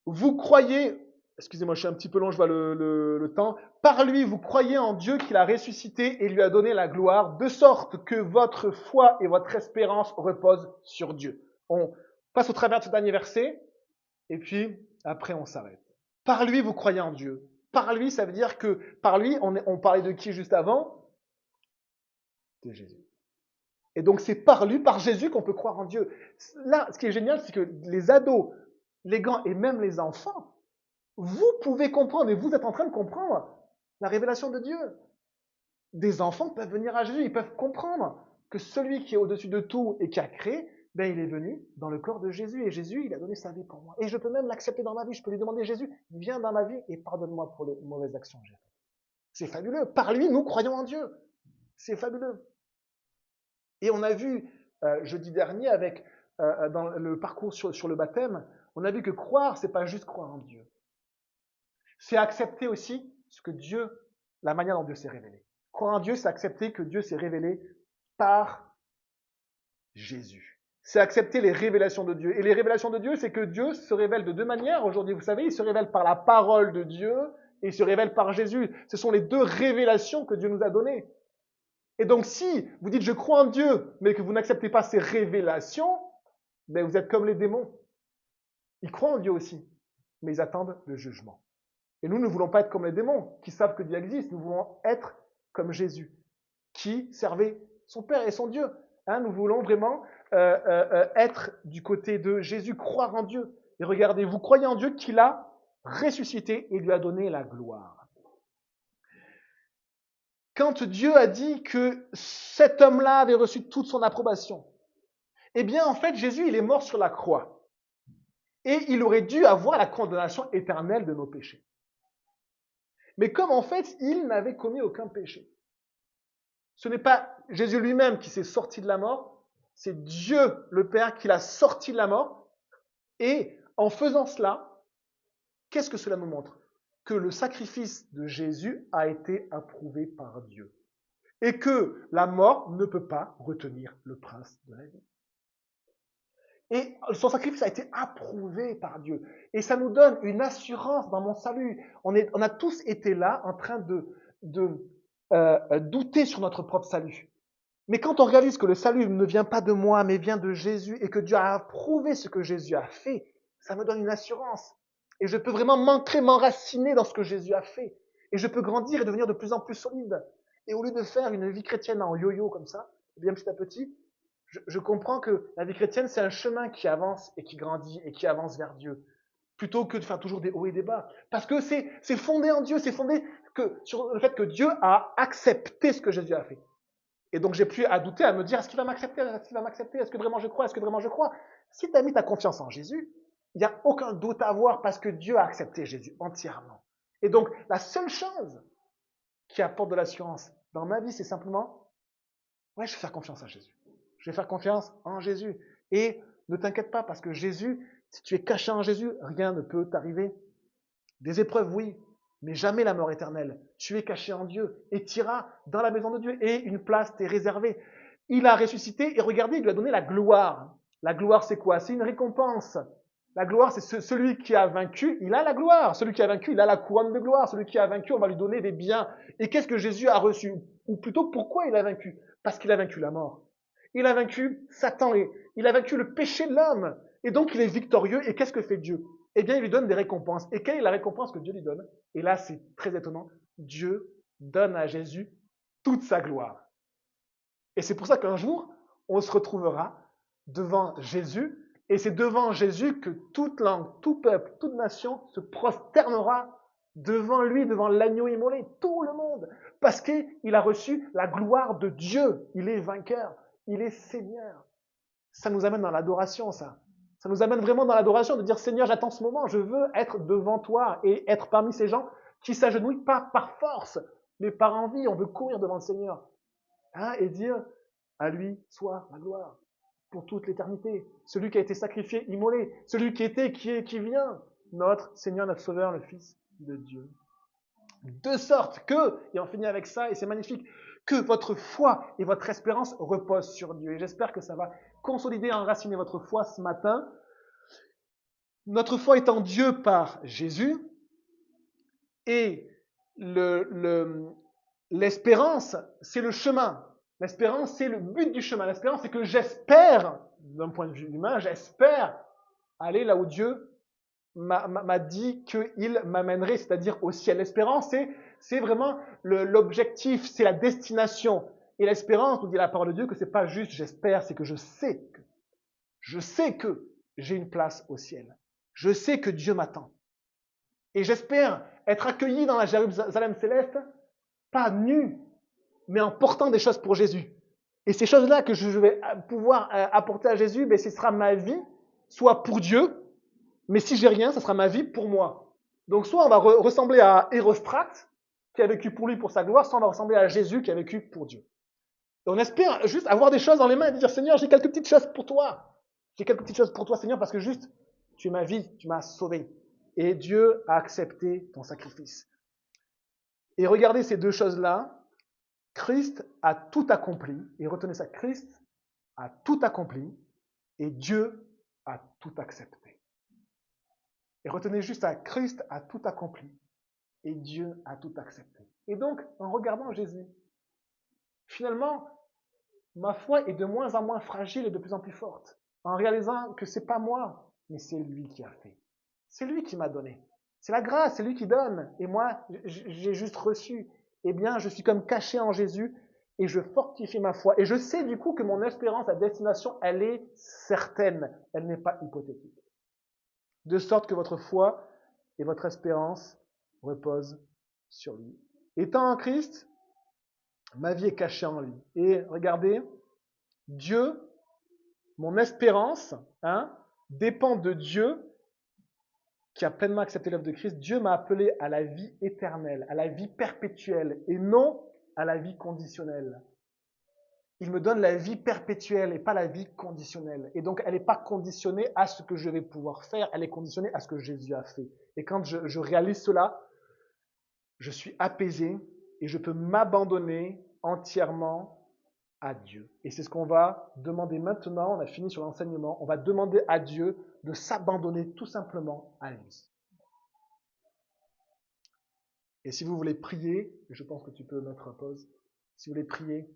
vous croyez, excusez-moi, je suis un petit peu long, je vois le temps. Par lui, vous croyez en Dieu qu'il a ressuscité et lui a donné la gloire, de sorte que votre foi et votre espérance reposent sur Dieu. On passe au travers de ce dernier verset, et puis après on s'arrête. Par lui, vous croyez en Dieu. Par lui, ça veut dire que par lui, on parlait de qui juste avant? De Jésus. Et donc c'est par lui, par Jésus qu'on peut croire en Dieu. Là, ce qui est génial, c'est que les ados, les grands et même les enfants, vous pouvez comprendre, et vous êtes en train de comprendre la révélation de Dieu. Des enfants peuvent venir à Jésus, ils peuvent comprendre que celui qui est au-dessus de tout et qui a créé, ben, il est venu dans le corps de Jésus. Et Jésus, il a donné sa vie pour moi. Et je peux même l'accepter dans ma vie. Je peux lui demander, Jésus, viens dans ma vie et pardonne-moi pour les mauvaises actions que j'ai faites. C'est fabuleux. Par lui, nous croyons en Dieu. C'est fabuleux. Et on a vu jeudi dernier, avec dans le parcours sur le baptême, on a vu que croire, c'est pas juste croire en Dieu. C'est accepter aussi ce que Dieu, la manière dont Dieu s'est révélé. Croire en Dieu, c'est accepter que Dieu s'est révélé par Jésus. C'est accepter les révélations de Dieu. Et les révélations de Dieu, c'est que Dieu se révèle de deux manières. Aujourd'hui, vous savez, il se révèle par la parole de Dieu et il se révèle par Jésus. Ce sont les deux révélations que Dieu nous a données. Et donc si vous dites je crois en Dieu, mais que vous n'acceptez pas ces révélations, ben vous êtes comme les démons. Ils croient en Dieu aussi, mais ils attendent le jugement. Et nous ne voulons pas être comme les démons, qui savent que Dieu existe. Nous voulons être comme Jésus, qui servait son Père et son Dieu. Nous voulons vraiment être du côté de Jésus, croire en Dieu. Et regardez, vous croyez en Dieu qu'il a ressuscité et lui a donné la gloire. Quand Dieu a dit que cet homme-là avait reçu toute son approbation, eh bien, en fait, Jésus, il est mort sur la croix. Et il aurait dû avoir la condamnation éternelle de nos péchés. Mais comme en fait, il n'avait commis aucun péché. Ce n'est pas Jésus lui-même qui s'est sorti de la mort, c'est Dieu le Père qui l'a sorti de la mort. Et en faisant cela, qu'est-ce que cela nous montre? Que le sacrifice de Jésus a été approuvé par Dieu. Et que la mort ne peut pas retenir le prince de la vie. Et son sacrifice a été approuvé par Dieu. Et ça nous donne une assurance dans mon salut. On a tous été là en train de douter sur notre propre salut. Mais quand on réalise que le salut ne vient pas de moi, mais vient de Jésus, et que Dieu a approuvé ce que Jésus a fait, ça me donne une assurance. Et je peux vraiment m'enraciner dans ce que Jésus a fait. Et je peux grandir et devenir de plus en plus solide. Et au lieu de faire une vie chrétienne en yo-yo comme ça, bien petit à petit, je comprends que la vie chrétienne, c'est un chemin qui avance et qui grandit et qui avance vers Dieu. Plutôt que de faire toujours des hauts et des bas. Parce que c'est fondé en Dieu, c'est fondé sur le fait que Dieu a accepté ce que Jésus a fait. Et donc, j'ai plus à douter, à me dire, est-ce qu'il va m'accepter? Est-ce qu'il va m'accepter? Est-ce que vraiment je crois? Est-ce que vraiment je crois? Si tu as mis ta confiance en Jésus, il n'y a aucun doute à avoir parce que Dieu a accepté Jésus entièrement. Et donc, la seule chose qui apporte de l'assurance dans ma vie, c'est simplement, ouais, je vais faire confiance à Jésus. Je vais faire confiance en Jésus. Et ne t'inquiète pas parce que Jésus, si tu es caché en Jésus, rien ne peut t'arriver. Des épreuves, oui, mais jamais la mort éternelle. Tu es caché en Dieu et tu iras dans la maison de Dieu et une place t'est réservée. Il a ressuscité et regardez, il lui a donné la gloire. La gloire, c'est quoi? C'est une récompense. La gloire, c'est celui qui a vaincu, il a la gloire. Celui qui a vaincu, il a la couronne de gloire. Celui qui a vaincu, on va lui donner des biens. Et qu'est-ce que Jésus a reçu? Ou plutôt, pourquoi il a vaincu? Parce qu'il a vaincu la mort. Il a vaincu Satan et il a vaincu le péché de l'homme. Et donc, il est victorieux. Et qu'est-ce que fait Dieu? Eh bien, il lui donne des récompenses. Et quelle est la récompense que Dieu lui donne? Et là, c'est très étonnant. Dieu donne à Jésus toute sa gloire. Et c'est pour ça qu'un jour, on se retrouvera devant Jésus. Et c'est devant Jésus que toute langue, tout peuple, toute nation se prosternera devant lui, devant l'agneau immolé. Tout le monde. Parce qu'il a reçu la gloire de Dieu. Il est vainqueur. Il est Seigneur. Ça nous amène dans l'adoration, ça. Ça nous amène vraiment dans l'adoration de dire Seigneur, j'attends ce moment, je veux être devant toi et être parmi ces gens qui s'agenouillent pas par force, mais par envie. On veut courir devant le Seigneur et dire à lui soit la gloire pour toute l'éternité. Celui qui a été sacrifié, immolé, celui qui était, qui est, qui vient, notre Seigneur, notre Sauveur, le Fils de Dieu. De sorte que, et on finit avec ça, et c'est magnifique, que votre foi et votre espérance reposent sur Dieu. Et j'espère que ça va consolider et enraciner votre foi ce matin. Notre foi est en Dieu par Jésus. Et l'espérance, c'est le chemin. L'espérance, c'est le but du chemin. L'espérance, c'est que j'espère, d'un point de vue humain, j'espère aller là où Dieu m'a dit qu'il m'amènerait, c'est-à-dire au ciel. L'espérance, c'est vraiment l'objectif, c'est la destination. Et l'espérance, nous dit la parole de Dieu, que c'est pas juste j'espère, c'est que je sais que j'ai une place au ciel. Je sais que Dieu m'attend. Et j'espère être accueilli dans la Jérusalem céleste, pas nu, mais en portant des choses pour Jésus. Et ces choses-là que je vais pouvoir apporter à Jésus, ce sera ma vie, soit pour Dieu, mais si j'ai rien, ça sera ma vie pour moi. Donc soit on va ressembler à Hérostrate, qui a vécu pour lui, pour sa gloire, soit on va ressembler à Jésus, qui a vécu pour Dieu. Et on espère juste avoir des choses dans les mains et dire, Seigneur, j'ai quelques petites choses pour toi. J'ai quelques petites choses pour toi, Seigneur, parce que juste, tu es ma vie, tu m'as sauvé. Et Dieu a accepté ton sacrifice. Et regardez ces deux choses-là. Christ a tout accompli. Et retenez ça, Christ a tout accompli et Dieu a tout accepté. Et retenez juste ça, Christ a tout accompli Et Dieu a tout accepté. Et donc, en regardant Jésus, finalement, ma foi est de moins en moins fragile et de plus en plus forte. En réalisant que c'est pas moi, mais c'est lui qui a fait. C'est lui qui m'a donné. C'est la grâce, c'est lui qui donne. Et moi, j'ai juste reçu. Eh bien, je suis comme caché en Jésus et je fortifie ma foi. Et je sais du coup que mon espérance, la destination, elle est certaine. Elle n'est pas hypothétique. De sorte que votre foi et votre espérance reposent sur lui. Étant en Christ, ma vie est cachée en lui. Et regardez, Dieu, mon espérance, dépend de Dieu qui a pleinement accepté l'œuvre de Christ. Dieu m'a appelé à la vie éternelle, à la vie perpétuelle et non à la vie conditionnelle. Il me donne la vie perpétuelle et pas la vie conditionnelle. Et donc, elle n'est pas conditionnée à ce que je vais pouvoir faire, elle est conditionnée à ce que Jésus a fait. Et quand je réalise cela, je suis apaisé et je peux m'abandonner entièrement à Dieu. Et c'est ce qu'on va demander maintenant. On a fini sur l'enseignement. On va demander à Dieu de s'abandonner tout simplement à lui. Et si vous voulez prier, je pense que tu peux mettre en pause, si vous voulez prier,